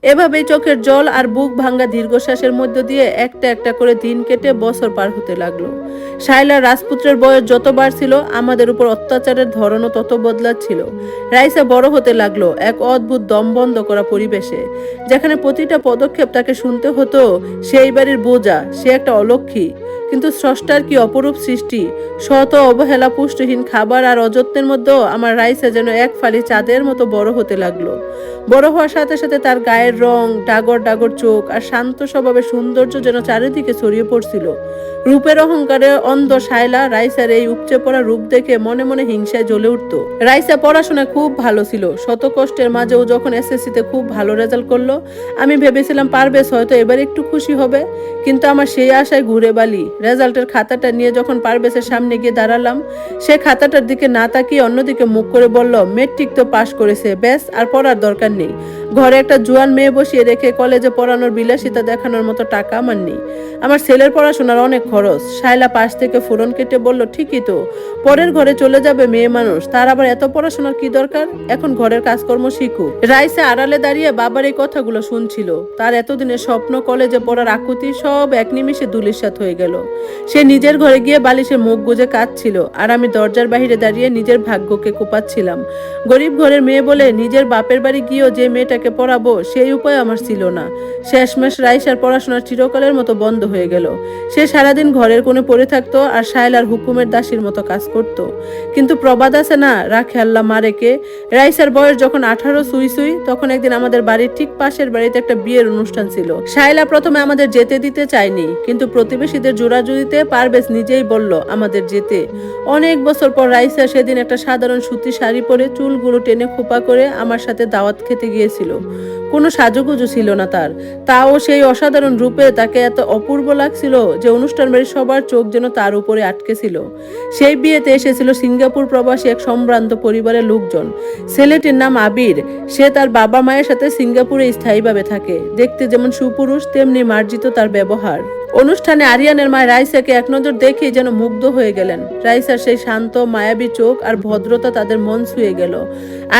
এভাবেই চোখের জল আর বুক ভাঙ্গা দীর্ঘশ্বাসের মধ্য দিয়ে একটা একটা করে দিন কেটে বছর পার হতে লাগলো। শায়লা রাজপুত্রের বয়স যত বাড়ছিল, আমাদের উপর অত্যাচারের ধরনও তত বদলাচ্ছিল। রাইসা বড় হতে লাগলো এক অদ্ভুত দম বন্ধ করা পরিবেশে, যেখানে প্রতিটা পদক্ষেপ তাকে শুনতে হতো সেই বাড়ির বোঝা, সে একটা অলক্ষী। কিন্তু স্রষ্টার কি অপরূপ সৃষ্টি! শত অবহেলা, পুষ্টিহীন খাবার আর অযত্নের মধ্যেও আমার রাইসা যেন এক ফালি চাঁদের মতো বড় হতে লাগলো। বড় হওয়ার সাথে সাথে তার গায়ের রং, ডাগর ডাগর চোখ আর শান্ত স্বভাবের সৌন্দর্য যেন চারিদিকে ছড়িয়ে পড়ছিল। রূপের অহংকারে অন্ধ শায়লা রাইসার এই উপচে পড়া রূপ দেখে মনে মনে হিংসায় জ্বলে উঠত। রাইসা পড়াশোনায় খুব ভালো ছিল। শত কষ্টের মাঝেও যখন এসএসসিতে খুব ভালো রেজাল্ট করলো, আমি ভেবেছিলাম পারভেজ হয়তো এবার একটু খুশি হবে। কিন্তু আমার সেই আশায় ঘুরে বালি। রেজাল্টের খাতাটা নিয়ে যখন পারভেজের সামনে গিয়ে দাঁড়ালাম, সে খাতাটার দিকে না তাকিয়ে অন্যদিকে মুখ করে বলল, মেট্রিক তো পাশ করেছে, ব্যাস আর পড়ার দরকার নেই। ঘরে একটা জোয়ান মেয়ে বসিয়ে রেখে কলেজে পড়ানোর বিলাসিতা দেখানোর মতো টাকা আমার নেই। আমার ছেলের পড়াশোনার অনেক খরচ। শায়লা পাশ থেকে ফোড়ন কেটে বলল, ঠিকই তো, পরের ঘরে চলে যাবে মেয়ে মানুষ, তার আবার এত পড়াশোনার কি দরকার? এখন ঘরের কাজকর্ম শিখুক। রাইসা আড়ালে দাঁড়িয়ে বাবার এই কথাগুলো শুনছিল। তার এতদিনের স্বপ্ন, কলেজে পড়ার আকুতি সব এক নিমিষে ধূলিসাৎ হয়ে গেল। সে নিজের ঘরে গিয়ে বালিশে মুখ গুজে কাঁদছিল, আর আমি দরজার বাহিরে দাঁড়িয়ে নিজের ভাগ্যকে কোপাচ্ছিলাম। গরিব ঘরের মেয়ে বলে নিজের বাপের বাড়ি গিয়েও যে মেয়েটাকে পড়াবো সেই উপায় আমার ছিল না। শেষমেশ রাইসার পড়াশোনার চিরকালের মতো বন্ধ হয়ে গেল। সে সারাদিন ঘরের কোণে পড়ে থাকতো আর শায়লার হুকুমের দাসীর মতো কাজ করত। কিন্তু প্রবাদ আছে না, রাখে আল্লাহ মারে কে। রাইসার বয়স যখন 18 সুই সুই, তখন একদিন আমাদের বাড়ির ঠিক পাশের বাড়িতে একটা বিয়ের অনুষ্ঠান ছিল। শায়লা প্রথমে আমাদের যেতে দিতে চায়নি, কিন্তু প্রতিবেশীদের জোরাজুরিতে পারভেজ নিজেই বলল আমাদের যেতে। অনেক বছর পর রাইসা সেদিন একটা সাধারণ সুতি শাড়ি পরে চুলগুলো টেনে খোপা করে আমার সাথে দাওয়াত খেতে গিয়েছিল। কোনো সাজুগুজু ছিল না তার, তাও সেই অসাধারণ রূপে তাকে এত অপূর্ব লাগছিল যে অনুষ্ঠান বাড়ির সবার চোখ যেন তার উপরে আটকে ছিল। সেই বিয়েতে এসেছিল সিঙ্গাপুর প্রবাসী এক সম্ভ্রান্ত পরিবারের লোকজন। ছেলেটির নাম আবির। সে তার বাবা মায়ের সাথে সিঙ্গাপুরে স্থায়ীভাবে থাকে। দেখতে যেমন সুপুরুষ, তেমনি মার্জিত তার ব্যবহার। অনুষ্ঠানে আরিয়ানের মা রাইসাকে এক নজর দেখেই যেন মুগ্ধ হয়ে গেলেন। রাইসার সেই শান্ত মায়াবী চোখ আর ভদ্রতা তাদের মন ছুঁয়ে গেল।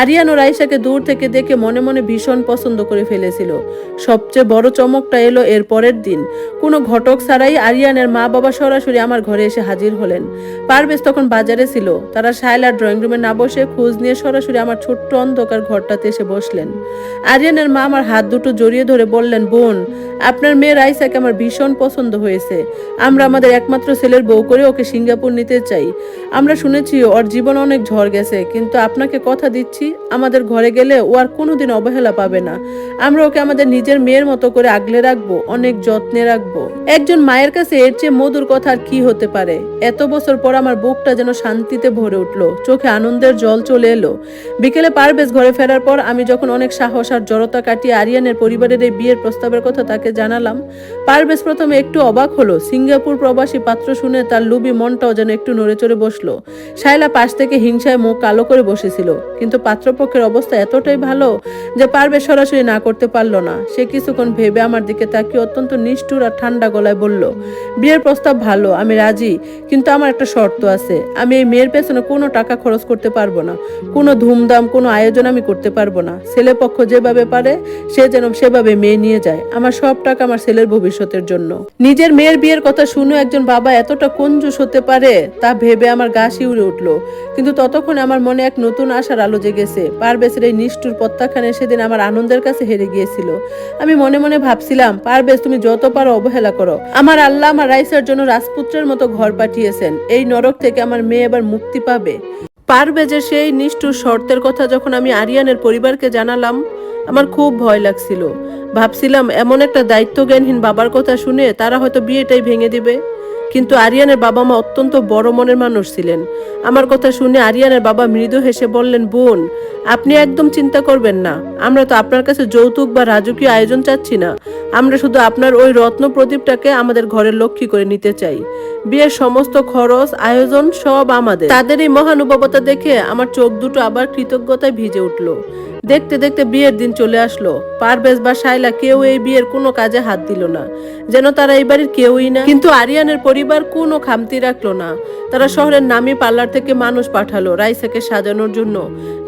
আরিয়ান ও রাইসাকে দূর থেকে দেখে মনে মনে ভীষণ পছন্দ করে ফেলেছিল। সবচেয়ে বড় চমকটা এলো এর পরের দিন। কোনো ঘটক ছাড়াই আরিয়ানের মা বাবা সরাসরি আমার ঘরে এসে হাজির হলেন। পারভেজ তখন বাজারে ছিল। তারা শায়লার ড্রয়িং রুমে না বসে খোঁজ নিয়ে সরাসরি আমার ছোট্ট অন্ধকার ঘরটাতে এসে বসলেন। আরিয়ানের মা আমার হাত দুটো জড়িয়ে ধরে বললেন, বোন, আপনার মেয়ে রাইসাকে আমার ভীষণ পছন্দ হয়েছে। আমরা আমাদের একমাত্র ছেলের বউ করে ওকে সিঙ্গাপুর নিতে চাই। আমরা শুনেছি ওর জীবন অনেক ঝড় গেছে, কিন্তু আপনাকে কথা দিচ্ছি, আমাদের ঘরে গেলে ও আর কোনোদিন অবহেলা পাবে না। আমরা ওকে আমাদের নিজের মেয়ের মতো করে আগলে রাখবো, অনেক যত্নে রাখবো। একজন মায়ের কাছে এর চেয়ে মধুর কথা আর কি হতে পারে? এত বছর পর আমার বুকটা যেন শান্তিতে ভরে উঠলো, চোখে আনন্দের জল চলে এলো। বিকেলে পারভেজ ঘরে ফেরার পর আমি যখন অনেক সাহস আর জড়তা কাটিয়ে আরিয়ানের পরিবারের এই বিয়ের প্রস্তাবের কথা তাকে জানালাম, পারভেজ প্রথমে একটু অবাক হলো। সিঙ্গাপুর প্রবাসী পাত্র শুনে তার লুবি মনটাও যেন একটু নড়ে চড়ে বসলো। শায়লা পাশ থেকে হিংসায় মুখ কালো করে বসেছিল, কিন্তু পাত্রপক্ষের অবস্থা এতটাই ভালো যে পারভেজ সরাসরি না করতে পারলো না। সে কিছুক্ষণ ভেবে আমার দিকে তাকিয়ে অত্যন্ত নিষ্ঠুর আর ঠান্ডা গলায় বলল, বিয়ের প্রস্তাব ভালো, আমি রাজি, কিন্তু আমার একটা শর্ত আছে। আমি এই মেয়ের পেছনে কোনো টাকা খরচ করতে পারবো না, কোনো ধুমধাম, কোনো আয়োজন আমি করতে পারবো না। ছেলে পক্ষ যেভাবে পারে সে যেন সেভাবে মেয়ে নিয়ে যায়। আমার সব টাকা আমার ছেলের ভবিষ্যতের জন্য। নিজের মেয়ের বিয়ের কথা শুনে একজন বাবা এতটা কঞ্জুস হতে পারে তা ভেবে আমার গা শিউরে উঠলো। কিন্তু ততক্ষণে আমার মনে এক নতুন আশার আলো জেগেছে। পারভেজের এই নিষ্ঠুর প্রত্যাখ্যানে সেদিন আমার আনন্দের কাছে হেরে গিয়েছিল। আমি মনে মনে ভাবছিলাম, পারভেজ, তুমি যত পারো অবহেলা করো, আমার আল্লাহ আমার রাইসার জন্য রাজপুত্রের মতো ঘর পাঠিয়েছেন। এই নরক থেকে আমার মেয়ে এবার মুক্তি পাবে। পারভেজের সেই নিষ্ঠুর শর্তের কথা যখন আমি আরিয়ানের পরিবারকে জানালাম, আমার খুব ভয় লাগছিল। ভাবছিলাম এমন একটা দায়িত্বজ্ঞানহীন বাবার কথা শুনে তারা হয়তো বিয়েটাই ভেঙে দিবে। কিন্তু আরিয়ানের বাবা মা অত্যন্ত বড় মনের মানুষ ছিলেন। আমার কথা শুনে আরিয়ানের বাবা মৃদু হেসে বললেন, বোন, আপনি একদম চিন্তা করবেন না। আমরা তো আপনার কাছে যৌতুক বা রাজকীয় আয়োজন চাচ্ছি না। আমরা শুধু আপনার ওই রত্ন প্রদীপটাকে আমাদের ঘরের লক্ষ্মী করে নিতে চাই। বিয়ের সমস্ত খরচ, আয়োজন সব আমাদের। তাদের এই মহানুভবতা দেখে আমার চোখ দুটো আবার কৃতজ্ঞতায় ভিজে উঠল। দেখতে দেখতে বিয়ের দিন চলে আসলো। পারভেজ বা শাইলা কেউ এই বিয়ের কোনো কাজে হাত দিল না, যেন তারা এই বাড়ির কেউই না। কিন্তু আরিয়ানের পরিবার কোনো খামতি রাখলো না। তারা শহরের নামি পার্লার থেকে মানুষ পাঠালো রাইসাকে সাজানোর জন্য।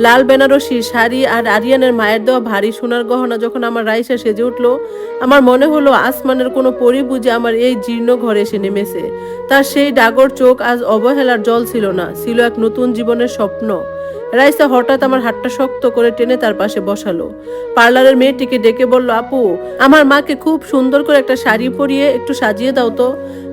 লাল বেনারসি শাড়ি আর আরিয়ানের মায়ের দেওয়া ভারী সোনার গহনা যখন আমার রাইসা সেজে উঠলো, আমার মনে হলো আসমানের কোনো পরি বুঝে আমার এই জীর্ণ ঘরে এসে নেমেছে। তার সেই ডাগর চোখ আজ অবহেলার জল ছিল না, ছিল এক নতুন জীবনের স্বপ্ন। রাইসা হঠাৎ আমার হাতটা শক্ত করে টেনে তার পাশে বসালো। পার্লারের মেয়েটিকে ডেকে বলল, আপু, আমার মাকে খুব সুন্দর করে একটা শাড়ি পরিয়ে একটু সাজিয়ে দাও তো।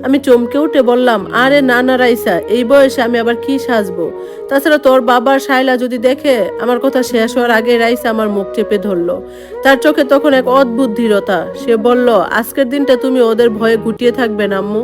আমি চমকে উঠে বললাম, আরে না না রাইসা, এই বয়সে আমি আবার কি সাজবো? তাছাড়া তোর বাবার শাইলা যদি দেখে। আমার কথা শেষ হওয়ার আগে রাইসা আমার মুখ চেপে ধরলো। তার চোখে তখন এক অদ্ভুত দৃঢ়তা। সে বলল, আজকের দিনটা তুমি ওদের ভয়ে গুটিয়ে থাকবে না আম্মু।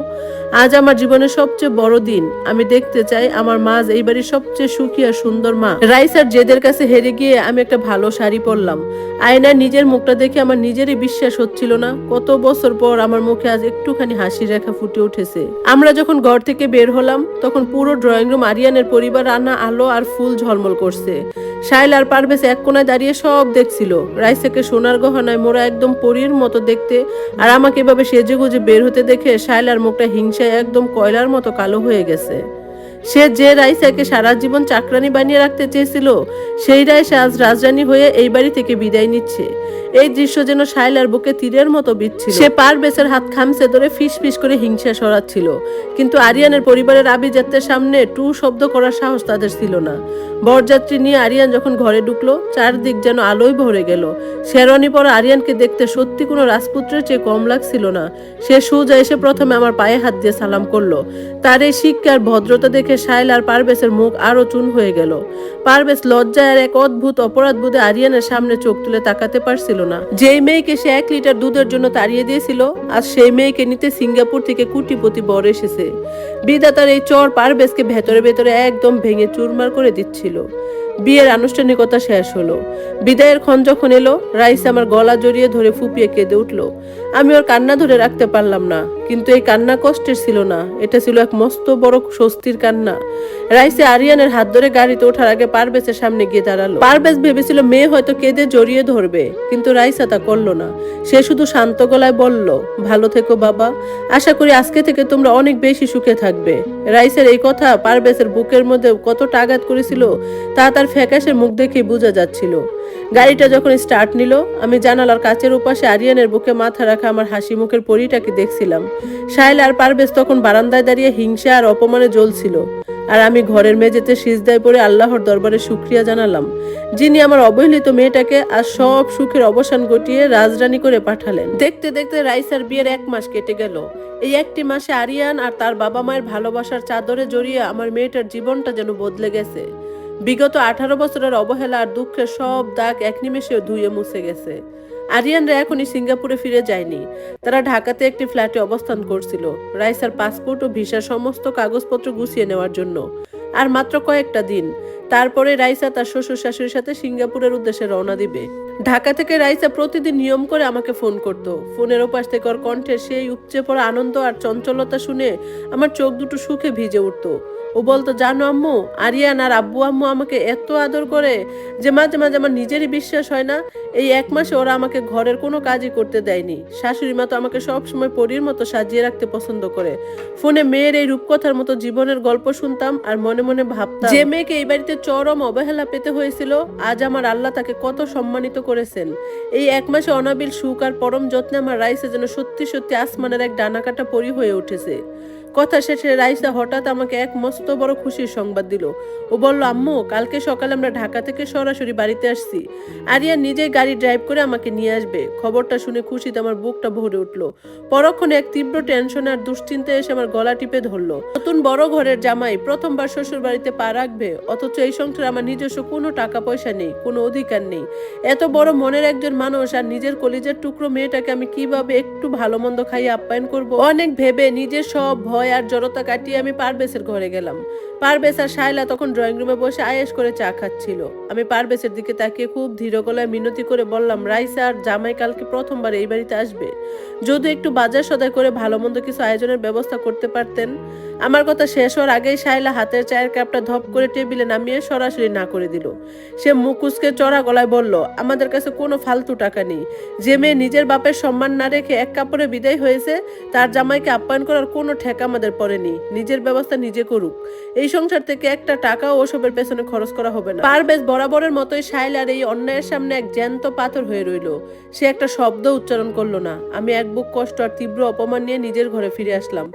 আজ আমার জীবনের সবচেয়ে বড় দিন। আমি দেখতে চাই আমার মা এই বাড়ির সবচেয়ে সুখী আর সুন্দর মা। রাইসার জেদের কাছে হেরে গিয়ে আমি একটা ভালো শাড়ি পরলাম। আয়নায় নিজের মুখটা দেখে আমার নিজেরই বিশ্বাস হচ্ছিল না। কত বছর পর আমার মুখে আজ একটুখানি হাসির রেখা ফুটে উঠেছে। আমরা যখন ঘর থেকে বের হলাম তখন পুরো ড্রয়িং রুম আরিয়ানের পরিবার রান্না আলো আর ফুল ঝলমল করছে। শাইলা আর পারভেজ এক কোনায় দাঁড়িয়ে সব দেখছিল। রাইসাকে সোনার গহনায় মোরা একদম পরীর মতো দেখতে, আর আমাকে এভাবে সেজে গুজে বের হতে দেখে শাইলার মুখটা হিংসায় একদম কয়লার মতো কালো হয়ে গেছে। সে যে রাইসাকে সারা জীবন চাকরানি বানিয়ে রাখতে চেয়েছিল, সেই রাইসা আজ রাজরানী হয়ে এই বাড়ি থেকে বিদায় নিচ্ছে। এই দৃশ্য যেন শাইলার বুকে তীরের মতো বিচ্ছিল। সে পারভেজের হাত খামছে ধরে ফিস ফিস করে হিংসা সরাচ্ছিল। কিন্তু আরিয়ানের পরিবারের আভিজাত্যের সামনে টু শব্দ করার সাহস তাদের ছিল না। বরযাত্রী নিয়ে আরিয়ান যখন ঘরে ঢুকলো, চারদিক যেন আলোয় ভরে গেল। শেরওয়ানি পরা আরিয়ানকে দেখতে সত্যি কোনো রাজপুত্রের চেয়ে কম লাগছিল না। সে সোজা এসে প্রথমে আমার পায়ে হাত দিয়ে সালাম করলো। তার এই শিক্ষার ভদ্রতা দেখে শাইলা আর পারভেজের মুখ আরো চুন হয়ে গেল। পারভেজ লজ্জায় আর এক অদ্ভুত অপরাধ বোধে আরিয়ানের সামনে চোখ তুলে তাকাতে পারছিল না। যেই মেয়েকে সে 1 লিটার দুধের জন্য তাড়িয়ে দিয়েছিল, আজ সেই মেয়েকে নিতে সিঙ্গাপুর থেকে কোটিপতি বর এসেছে। বিধাতার এই চর পারভেজকে ভেতরে ভেতরে একদম ভেঙে চুরমার করে দিচ্ছিল। বিয়ের আনুষ্ঠানিকতা শেষ হলো। বিদায়ের ক্ষণ যখন এলো, রাইসা আমার গলা জড়িয়ে ধরে ফুপিয়ে কেঁদে উঠলো। আমি ওর কান্না ধরে রাখতে পারলাম না, কিন্তু এই কান্না কষ্টের ছিল না, এটা ছিল এক মস্ত বড় স্বস্তির কান্না। রাইসা আরিয়ানের হাত ধরে গাড়িতে ওঠার আগে পারভেজের সামনে গিয়ে দাঁড়ালো। পারভেজ ভেবেছিল মেয়ে হয়তো কেঁদে জড়িয়ে ধরবে, কিন্তু রাইসা তা করলো না। সে শুধু শান্ত গলায় বলল, ভালো থেকো বাবা, আশা করি আজকে থেকে তোমরা অনেক বেশি সুখে থাকবে। রাইসের এই কথা পারভেজের বুকের মধ্যে কতটা আঘাত করেছিল তা তার ফ্যাকাশের মুখ দেখেই বোঝা যাচ্ছিল। গাড়িটা যখন স্টার্ট নিল, আমি জানালার কাচের উপাশে আরিয়ানের বুকে মাথা রাখা আমার হাসি মুখের পরীটাকে দেখছিলাম। শাইলা আর পারভেজ তখন বারান্দায় দাঁড়িয়ে হিংসা আর অপমানে জ্বলছিল, আর আমি ঘরের মেঝেতে সিজদায় পড়ে আল্লাহর দরবারে শুকরিয়া জানালাম, যিনি আমার অবহেলিত মেয়েটাকে আজ সব সুখের অবসান ঘটিয়ে রাজরানী করে পাঠালেন। দেখতে দেখতে রাইসার বিয়ের 1 মাস কেটে গেল। এই একটি মাসে আরিয়ান আর তার বাবা মায়ের ভালোবাসার চাদরে জড়িয়ে আমার মেয়েটার জীবনটা যেন বদলে গেছে। বিগত 18 বছরের অবহেলা আর দুঃখের সব দাগ এক নিমেষে ধুয়ে মুছে গেছে। আরিয়ানরা এখনই সিঙ্গাপুরে ফিরে যায়নি, তারা ঢাকাতে একটি ফ্ল্যাটে অবস্থান করছিল রাইসার পাসপোর্ট ও ভিসার সমস্ত কাগজপত্র গুছিয়ে নেওয়ার জন্য। আর মাত্র কয়েকটা দিন, তারপরে রাইসা তার শ্বশুর শাশুড়ির সাথে সিঙ্গাপুরের উদ্দেশ্যে রওনা দিবে। ঢাকা থেকে রাইসা প্রতিদিন নিয়ম করে আমাকে ফোন করতো। ফোনের ওপাশ থেকে ওর কণ্ঠের সেই উপচে পড়া আনন্দ আর চঞ্চলতা শুনে আমার চোখ দুটো সুখে ভিজে উঠতো। ও বলতো, জানো আম্মু, আরিয়ান আর আব্বু আম্মু আমাকে এত আদর করে যে মাঝে মাঝে আমার নিজেরই বিশ্বাস হয় না এই 1 মাসে ওরা আমাকে ঘরের কোনো কাজই করতে দেয়নি। শাশুড়ি মা তো আমাকে সবসময় পরীর মতো সাজিয়ে রাখতে পছন্দ করে। ফোনে মেয়ের এই রূপকথার মতো জীবনের গল্প শুনতাম আর মনে মনে ভাবতাম, যে মেয়েকে এই বাড়িতে চরম অবহেলা পেতে হয়েছিল, আজ আমার আল্লাহ তাকে কত সম্মানিত করেছেন। এই 1 মাসে অনাবিল সুখ আর পরম যত্নে আমার রাইসা যেন সত্যি সত্যি আসমানের এক ডানাকাটা পরি হয়ে উঠেছে। কথা শেষে রাইসা হঠাৎ আমাকে এক মস্ত বড় খুশির সংবাদ দিল। ও বলল, আম্মু, কালকে সকালে আমরা ঢাকা থেকে সরাসরি বাড়িতে আসছি। আরিয়ান নিজেই গাড়ি ড্রাইভ করে আমাকে নিয়ে আসবে। খবরটা শুনে খুশিতে আমার বুকটা ভরে উঠলো। পরক্ষণে এক তীব্র টেনশন আর দুশ্চিন্তায় এসে আমার গলা টিপে ধরলো। নতুন বড় ঘরের জামাই প্রথমবার শ্বশুর বাড়িতে পা রাখবে, অথচ এই সংসারে আমার নিজস্ব কোনো টাকা পয়সা নেই, কোনো অধিকার নেই। এত বড় মনের একজন মানুষ আর নিজের কলিজার টুকরো মেয়েটাকে আমি কিভাবে একটু ভালো মন্দ খাইয়ে আপ্যায়ন করব? অনেক ভেবে নিজের সব ভয় আর জড়তা কাটিয়ে আমি পারভেজের ঘরে গেলাম। পারভেজ আর শাইলা তখন ড্রয়িং রুমে বসে আয়েশ করে চা খাচ্ছিল। আমি পারভেজের দিকে তাকিয়ে খুব ধীর গলায় মিনতি করে বললাম, রাইসা আর জামাই কালকে প্রথমবার এই বাড়িতে আসবে। যদি একটু বাজার সদাই করে ভালো মন্দ কিছু আয়োজনের ব্যবস্থা করতে পারতেন। আমার কথা শেষ হওয়ার আগেই শাইলা হাতের চায়ের কাপটা ধপ করে টেবিলে নামিয়ে সরাসরি না করে দিল। সে মুকুসকে চড়া গলায় বলল, আমাদের কাছে কোনো ফালতু টাকা নেই। যে মেয়ে নিজের বাপের সম্মান না রেখে এক কাপড়ে বিদায় হয়েছে, তার জামাইকে আপ্যায়ন করার কোনো ঠেকা আমাদের পড়েনি। নিজের ব্যবস্থা নিজে করুক। এই সংসার থেকে একটা টাকাও ওসবের পেছনে খরচ করা হবে না। পারভেজ বরাবরের মতোই শাইলার এই অন্যায়ের সামনে এক জ্যান্ত পাথর হয়ে রইল। সে একটা শব্দ উচ্চারণ করলো না। আমি এক বুক কষ্ট আর তীব্র অপমান নিয়ে নিজের ঘরে ফিরে আসলাম।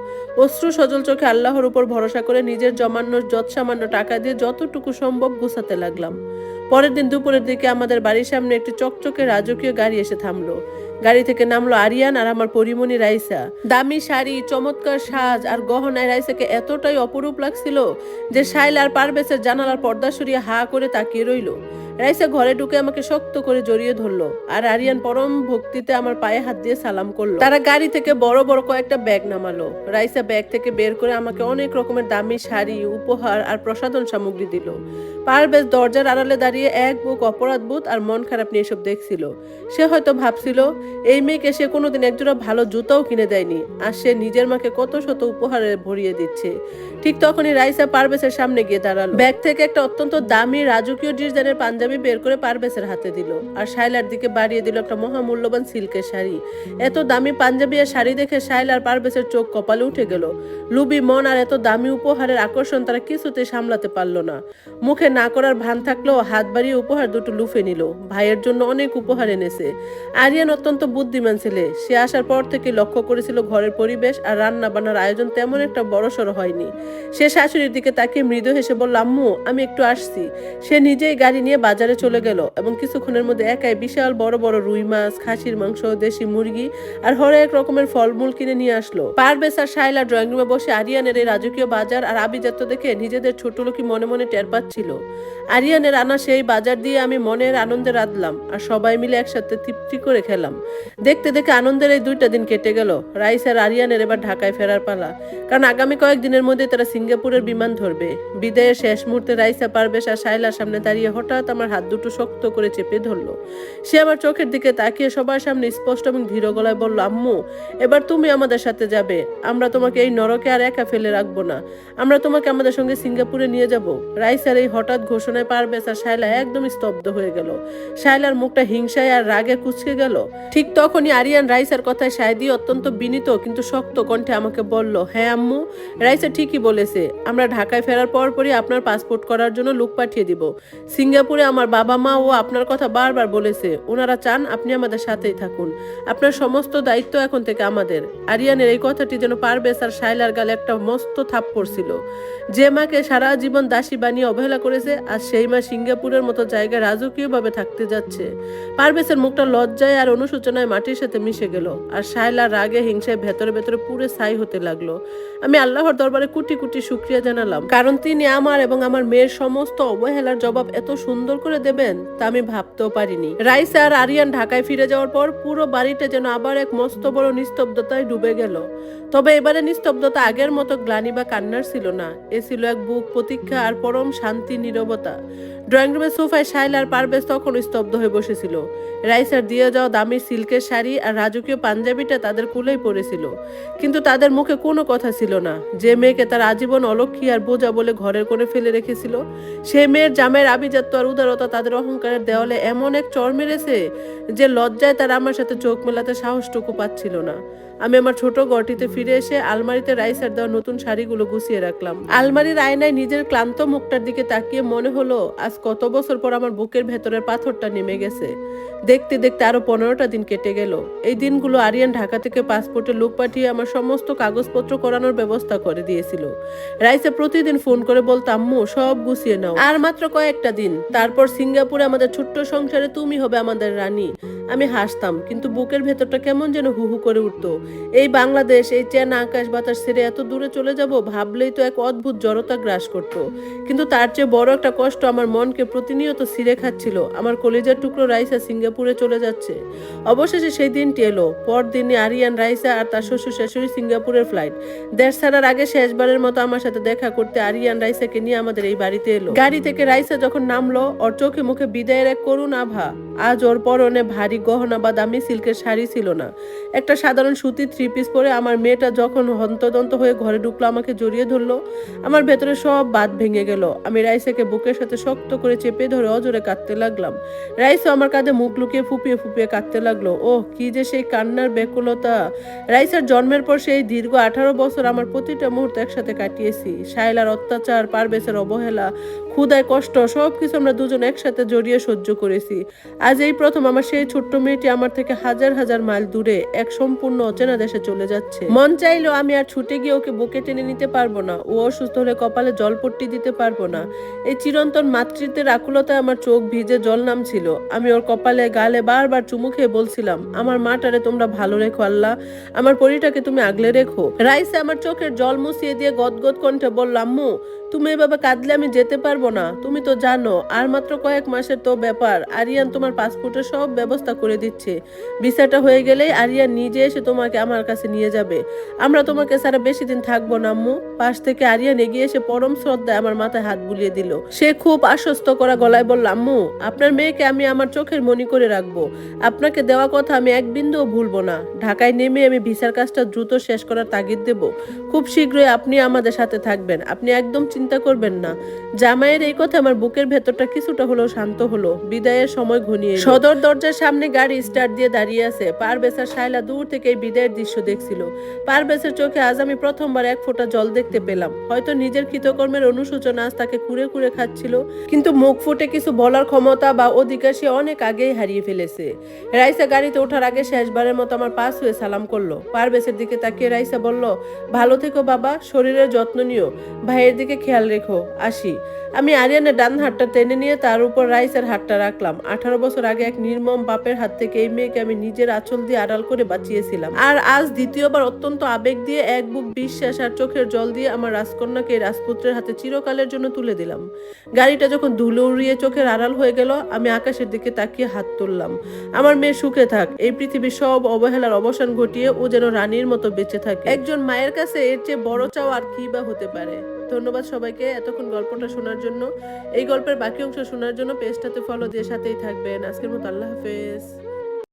অশ্রু সজল চোখে আল্লাহর উপর ভরসা করে নিজের জমানো যৎসামান্য টাকা দিয়ে যতটুকু সম্ভব গুছাতে লাগলাম। পরের দিন দুপুরের দিকে আমাদের বাড়ির সামনে একটি চকচকে রাজকীয় গাড়ি এসে থামলো। গাড়ি থেকে নামলো আরিয়ান আর আমার পরিমণি রাইসা। দামি শাড়ি, চমৎকার সাজ আর গহনায় রাইসাকে এতটাই অপরূপ লাগছিল যে শাইলা আর পারভেজের জানালার পর্দা সরিয়ে হা করে তাকিয়ে রইল। রাইসা ঘরে ঢুকে আমাকে শক্ত করে জড়িয়ে ধরলো আর আরিয়ান পরম ভক্তিতে আমার পায়ে হাত দিয়ে সালাম করলো। তারা গাড়ি থেকে বড় বড় কয়েকটা ব্যাগ নামালো। রাইসা ব্যাগ থেকে বের করে আমাকে অনেক রকমের দামি শাড়ি, উপহার আর প্রসাধন সামগ্রী দিল। পারভেজ দরজার আড়ালে দাঁড়িয়ে এক বুক অপরাধবোধ আর মন খারাপ নিয়ে এসব দেখছিল। সে হয়তো ভাবছিল, এই মেয়েকে সে কোনোদিন একজোড়া ভালো জুতাও কিনে দেয়নি, আর সে নিজের মাকে কত শত উপহারে ভরিয়ে দিচ্ছে। ঠিক তখনই রাইসা পারভেজের সামনে গিয়ে দাঁড়ালো। ব্যাগ থেকে একটা অত্যন্ত দামি রাজকীয় ডিজাইনের পাঞ্জাবি বের করে পারভেজের হাতে দিল আর শাইলার দিকে বাড়িয়ে দিল একটা মহামূল্যবান সিল্কের শাড়ি। এত দামি পাঞ্জাবি আর শাড়ি দেখে শাইলার পারভেজের চোখ কপালে উঠে গেল। লুবি মন আর এত দামি উপহারের আকর্ষণ তারা কিছুতে সামলাতে পারল না। মুখে না করার ভান থাকলেও হাত বাড়িয়ে উপহার দুটো লুফে নিল। ভাইয়ের জন্য অনেক উপহার এনেছে। আরিয়ান অত্যন্ত বুদ্ধিমান ছেলে। সে আসার পর থেকে লক্ষ্য করেছিল ঘরের পরিবেশ আর রান্না বান্নার আয়োজন তেমন একটা বড়সড় হয়নি। সে শাশুড়ির দিকে তাকিয়ে মৃদু হেসে বলল, আম্মু আমি একটু আসছি। সে নিজেই গাড়ি নিয়ে বাজারে চলে গেল এবং কিছুক্ষণের মধ্যে একাই বিশাল বড় বড় রুই মাছ, খাসির মাংস, দেশি মুরগি আর হরেক রকমের ফলমূল কিনে নিয়ে আসলো। পারভেজ আর শাইলা ড্রয়িং রুমে বসে আরিয়ানের এই রাজকীয় বাজার আর আভিজাত্য দেখে নিজেদের ছোট লোকই মনে মনে টের পাচ্ছিল। আরিয়ানের আনা সেই বাজার দিয়ে আমি মনের আনন্দে রাঁধলাম আর সবাই মিলে একসাথে তৃপ্তি করে খেলাম। দেখতে দেখে আনন্দের এই 2টা দিন কেটে গেল। রাইস আর আরিয়ানের এবার ঢাকায় ফেরার পালা, কারণ আগামী কয়েকদিনের মধ্যে তারা সিঙ্গাপুরের বিমান ধরবে। বিদায়ের শেষ মুহূর্তে রাইসা, পারভেজ আর শাইলার সামনে দাঁড়িয়ে হঠাৎ আমার হাত দুটো শক্ত করে চেপে ধরলো। সে আমার চোখের দিকে তাকিয়ে সবার সামনে স্পষ্ট এবং ধীর গলায় বলল, আম্মু এবার তুমি আমাদের সাথে যাবে। আমরা তোমাকে এই নরকে আর একা ফেলে রাখবো না। আমরা তোমাকে আমাদের সঙ্গে সিঙ্গাপুরে নিয়ে যাব। রাইসার এই হঠাৎ ঘোষণায় পারভেজ আর শাইলা একদম স্তব্ধ হয়ে গেল। শাইলার মুখটা হিংসায় আর রাগে কুঁচকে গেল। ঠিক তখনই আরিয়ান রাইসার কথায় সায় দিয়ে অত্যন্ত বিনীত কিন্তু শক্ত কণ্ঠে আমাকে বলল, হ্যাঁ আম্মু, রাইসা ঠিকই বলেছে। আমরা ঢাকায় ফেরার পরপরই আপনার পাসপোর্ট করার জন্য লোক পাঠিয়ে দিব। সিঙ্গাপুরে আমার বাবা মা ও আপনার কথা বারবার বলেছে। ওনারা চান আপনি আমাদের সাথেই থাকুন। আপনার সমস্ত দায়িত্ব এখন থেকে আমাদের। আরিয়ানের এই কথাটি যেন পারভেজ আর শাইলার গালে একটা মস্ত থাপ্পড় ছিল। যে মাকে সারা জীবন দাসী বানিয়ে অবহেলা করেছে, আর সেই মা সিঙ্গাপুরের মতো জায়গায় রাজকীয়ভাবে থাকতে যাচ্ছে। পারভেজের মুখটা লজ্জায় আর অনুশোচনায় মাটির সাথে মিশে গেল, আর শাইলার রাগে হিংসায় ভেতরে ভেতরে পুরো ছাই হতে লাগলো। আমি আল্লাহর দরবারে কোটি কোটি শুকরিয়া জানালাম, কারণ তিনি আমার এবং আমার মেয়ের সমস্ত অবহেলার জবাব এত সুন্দর করে দেবেন তা আমি ভাবতেও পারিনি। রাইসা আর আরিয়ান ঢাকায় ফিরে যাওয়ার পর পুরো বাড়িটা যেন আবার এক মস্ত বড় নিস্তব্ধতায় ডুবে গেল। তবে এবারে নিস্তব্ধতা আগের মতো গ্লানি বা কান্নার ছিল না। এ ছিল এক বুক প্রতীক্ষা আর পরম শান্তি নীরবতা। ড্রয়িং রুমের সোফায় শাইলা আর পারভেজ তখন স্তব্ধ হয়ে বসেছিল। রাইসার দিয়ে যাওয়া দামি সিল্কের শাড়ি আর রাজকীয় পাঞ্জাবিটা তাদের কুলেই পড়েছিল, কিন্তু তাদের মুখে কোনো কথা ছিল না। যে মেয়েকে তার আজীবন অলক্ষী আর বোঝা বলে ঘরের কোণে ফেলে রেখেছিল, সে মেয়ের জামাইয়ের আভিজাত্য আর উদারতা তাদের অহংকারের দেওয়ালে এমন এক চড় মেরেছে যে লজ্জায় তারা আমার সাথে চোখ মেলাতে সাহসটুকু পাচ্ছিল না। আমি আমার ছোট ঘরটিতে ফিরে এসে আলমারিতে রাইসার দেওয়া নতুন শাড়িগুলো গুছিয়ে রাখলাম। আলমারির আয়নায় নিজের ক্লান্ত মুখটার দিকে তাকিয়ে মনে হলো আজ কত বছর পর আমার বুকের ভেতরের পাথরটা নেমে গেছে। দেখতে দেখতে আরো 15টা দিন কেটে গেল। এই দিনগুলো আরিয়ান ঢাকা থেকে পাসপোর্টে লোক পাঠিয়ে আমার সমস্ত কাগজপত্র করানোর ব্যবস্থা করে দিয়েছিল। রাইসা প্রতিদিন ফোন করে বলতো, আম্মু সব গুছিয়ে নাও, আর মাত্র কয়েকটা দিন, তারপর সিঙ্গাপুরে আমাদের ছোট্ট সংসারে তুমি হবে আমাদের রানী। আমি হাসতাম, কিন্তু বুকের ভেতরটা কেমন যেন হু হু করে উঠতো। এই বাংলাদেশ, এই চেনা আকাশ বাতাস ছেড়ে এত দূরে চলে যাব ভাবলেই তো এক অদ্ভুত জড়তা গ্রাস করতো। কিন্তু তার চেয়ে বড় একটা কষ্ট আমার মনকে প্রতিনিয়ত ছিঁড়ে খাচ্ছিল। আমার কলিজার টুকরো রাইসা সিঙ্গাপুরে চলে যাচ্ছে। অবশেষে সেই দিনটি এলো। পরদিনে আরিয়ান, রাইসা আর তার শ্বশুর শাশুড়ি সিঙ্গাপুরের ফ্লাইট। দেশ ছাড়ার আগে শেষবারের মতো আমার সাথে দেখা করতে আরিয়ান রাইসাকে নিয়ে আমাদের এই বাড়িতে এলো। গাড়ি থেকে রাইসা যখন নামলো, ওর চোখে মুখে বিদায়ের এক করুণ আভা। আজ ওর পরনে ভারী গহনা বা দামি সিল্কের শাড়ি ছিল না, একটা সাধারণ সুতির 3 পিস পরে আমার মেয়েটা যখন হন্তদন্ত হয়ে ঘরে ঢুকলো, আমাকে জড়িয়ে ধরলো, আমার ভেতরে সব বাঁধ ভেঙে গেল। আমি রাইসাকে বুকের সাথে শক্ত করে চেপে ধরে অজোরে কাঁদতে লাগলাম। রাইসা আমার কাঁধে মুখ লুকিয়ে ফুপিয়ে ফুপিয়ে কাঁদতে লাগলো। ওহ, কি যে সেই কান্নার ব্যাকুলতা! রাইসার জন্মের পর সেই দীর্ঘ 18 বছর আমার প্রতিটা মুহূর্ত একসাথে কাটিয়েছি। শায়লার অত্যাচার, পারভেজের অবহেলা, ক্ষুধায় কষ্ট, সবকিছু আমরা দুজন একসাথে জড়িয়ে সহ্য করেছি। আজ এই প্রথম আমার সেই ছোট্ট মেয়েটি আমার থেকে হাজার হাজার মাইল দূরে এক সম্পূর্ণ অচেনা দেশে চলে যাচ্ছে। মন চাইলেও আমি আর ছুটে গিয়ে ওকে বুকে টেনে নিতে পারবো না, ও অসুস্থ হলে কপালে জলপট্টি দিতে পারবো না। এই চিরন্তন মাতৃত্বের আকুলতায় আমার চোখ ভিজে জল নামছিল। আমি ওর কপালে গালে বারবার চুমু খেয়ে বলছিলাম, আমার মাটারে তোমরা ভালো রেখো আল্লাহ, আমার পরিটাকে তুমি আগলে রেখো। রাইসা আমার চোখের জল মুছিয়ে দিয়ে গদগদ কণ্ঠে বলল, আম্মু তুমি এভাবে কাঁদলে আমি যেতে পারবো না। তুমি তো জানো আর মাত্র কয়েক মাসের তো ব্যাপার। আরিয়ান তোমার পাসপোর্টের সব ব্যবস্থা করে দিচ্ছে। ভিসাটা হয়ে গেলেই আরিয়ান নিজে এসে তোমাকে আমার কাছে নিয়ে যাবে। আমরা তোমাকে ছাড়া বেশি দিন থাকবো না আম্মু। পাশ থেকে আরিয়ান এগিয়ে এসে পরম শ্রদ্ধায় আমার মাথায় হাত বুলিয়ে দিল। সে খুব আশ্বস্ত করা গলায় বলল, আম্মু আপনার মেয়েকে আমি আমার চোখের মনি করে রাখবো। আপনাকে দেওয়া কথা আমি এক বিন্দুও ভুলবো না। ঢাকায় নেমে আমি ভিসার কাজটা দ্রুত শেষ করার তাগিদ দেব। খুব শীঘ্রই আপনি আমাদের সাথে থাকবেন, আপনি একদম চিন্তা করবেন না। জামাইয়ের এই কথা আমার বুকের ভেতরটা কিছুটা হলেও শান্ত হলো। বিদায়ের সময় ঘনিয়ে এলো। সদর দরজার সামনে গাড়ি স্টার্ট দিয়ে দাঁড়িয়ে আছে। পারভেজ আর শায়লা দূর থেকে এই বিদায়ের দৃশ্য দেখছিল। পারভেজের চোখে আজ আমি প্রথমবার এক ফোঁটা জল দেখতে পেলাম। হয়তো নিজের কৃতকর্মের অনুশোচনা আজ তাকে কুরে কুরে খাচ্ছিল, কিন্তু মুখ ফুটে কিছু বলার ক্ষমতা বা অধিকার সে অনেক আগেই হারিয়ে ফেলেছে। রাইসা গাড়িতে ওঠার আগে শেষবারের মতো আমার পাশ হয়ে সালাম করলো। পারভেজের দিকে তাকিয়ে রাইসা বলল, ভালো থেকো বাবা, শরীরের যত্ন নিও, ভাইয়ের দিকে খেয়াল রেখো, আসি। আমি আরিয়ানের ডান হাতটা টেনে নিয়ে তার উপর রাইসের হাতটা রাখলাম। 18 বছর আগে এক নির্মম বাপের হাত থেকে এই মেয়েকে আমি নিজের আঁচল দিয়ে আড়াল করে বাঁচিয়েছিলাম, আর আজ দ্বিতীয়বার অত্যন্ত আবেগ দিয়ে এক বুক বিশ্বাস আর চোখের জল দিয়ে আমার রাজকন্যাকে রাজপুত্রের হাতে চিরকালের জন্য তুলে দিলাম। গাড়িটা যখন ধুলো উড়িয়ে চোখের আড়াল হয়ে গেল, আমি আকাশের দিকে তাকিয়ে হাত তুললাম। আমার মেয়ে সুখে থাক, এই পৃথিবীর সব অবহেলার অবসান ঘটিয়ে ও যেন রানীর মতো বেঁচে থাকে। একজন মায়ের কাছে এর চেয়ে বড় চাওয়া আর কি বা হতে পারে। ধন্যবাদ সবাইকে এতক্ষণ গল্পটা শোনার জন্য। এই গল্পের বাকি অংশ শোনার জন্য পেজটাতে ফলো দিয়ে সাথেই থাকবেন। আজকের মতো আল্লাহ হাফেজ।